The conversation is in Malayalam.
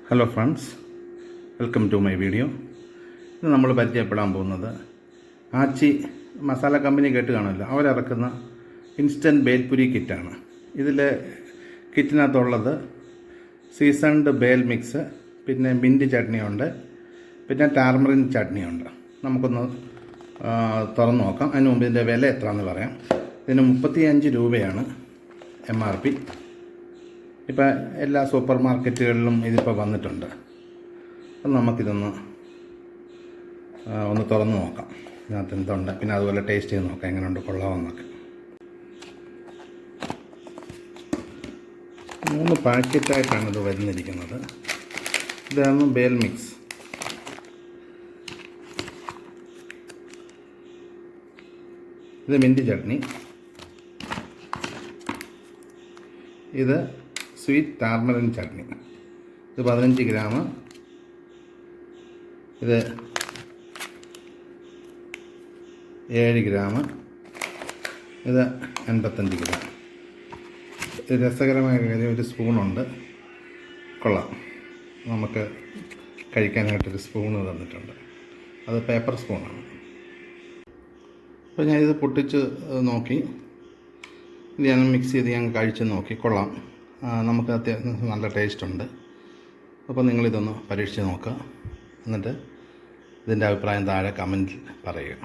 Hello friends, welcome to my video. ഇന്ന് നമ്മൾ പരിചയപ്പെടാൻ പോകുന്നത് ആച്ചി മസാല കമ്പനി കേട്ട് കാണുമല്ലോ, അവരിറക്കുന്ന ഇൻസ്റ്റൻറ്റ് ഭേൽപുരി കിറ്റാണ്. ഇതിൽ കിറ്റിനകത്തുള്ളത് സീസൺഡ് ഭേൽ മിക്സ്, പിന്നെ മിൻറ്റ് ചട്നിയുണ്ട്, പിന്നെ ടാമറിൻ ചട്നിയുണ്ട്. നമുക്കൊന്ന് തുറന്ന് നോക്കാം. അതിന് മുമ്പ് ഇതിൻ്റെ വില എത്രയാണെന്ന് പറയാം. ഇതിന് 35 രൂപയാണ് MRP. ഇപ്പം എല്ലാ സൂപ്പർ മാർക്കറ്റുകളിലും ഇതിപ്പോൾ വന്നിട്ടുണ്ട്. അപ്പം നമുക്കിതൊന്ന് തുറന്ന് നോക്കാം. ഇതിനകത്ത് എന്തുണ്ട്, പിന്നെ അതുപോലെ ടേസ്റ്റ് ചെയ്ത് നോക്കാം എങ്ങനെയുണ്ട്, കൊള്ളാമെന്നൊക്കെ. 3 പാക്കറ്റായിട്ടാണ് ഇത് വരുന്നിരിക്കുന്നത്. ഇതാണ് ബേൽ മിക്സ്. ഇത് മിൻറ്റ് ചട്നി, ഇത് സ്വീറ്റ് ടാമറിൻ ചട്നി. ഇത് 15 ഗ്രാം, ഇത് 7 ഗ്രാം, ഇത് 85 ഗ്രാം. ഇത് രസകരമായ കാര്യം, ഒരു സ്പൂണുണ്ട്. കൊള്ളാം, നമുക്ക് കഴിക്കാനായിട്ടൊരു സ്പൂണ് തന്നിട്ടുണ്ട്. അത് പേപ്പർ സ്പൂണാണ്. അപ്പോൾ ഞാനിത് പൊട്ടിച്ച് നോക്കി, ഇത് ഞാൻ മിക്സ് ചെയ്ത് ഞാൻ കഴിച്ച് നോക്കി. കൊള്ളാം, നമുക്ക് അത്യാവശ്യം നല്ല ടേസ്റ്റുണ്ട്. അപ്പോൾ നിങ്ങളിതൊന്ന് പരീക്ഷിച്ച് നോക്കുക. എന്നിട്ട് ഇതിൻ്റെ അഭിപ്രായം താഴെ കമൻറ്റിൽ പറയുക.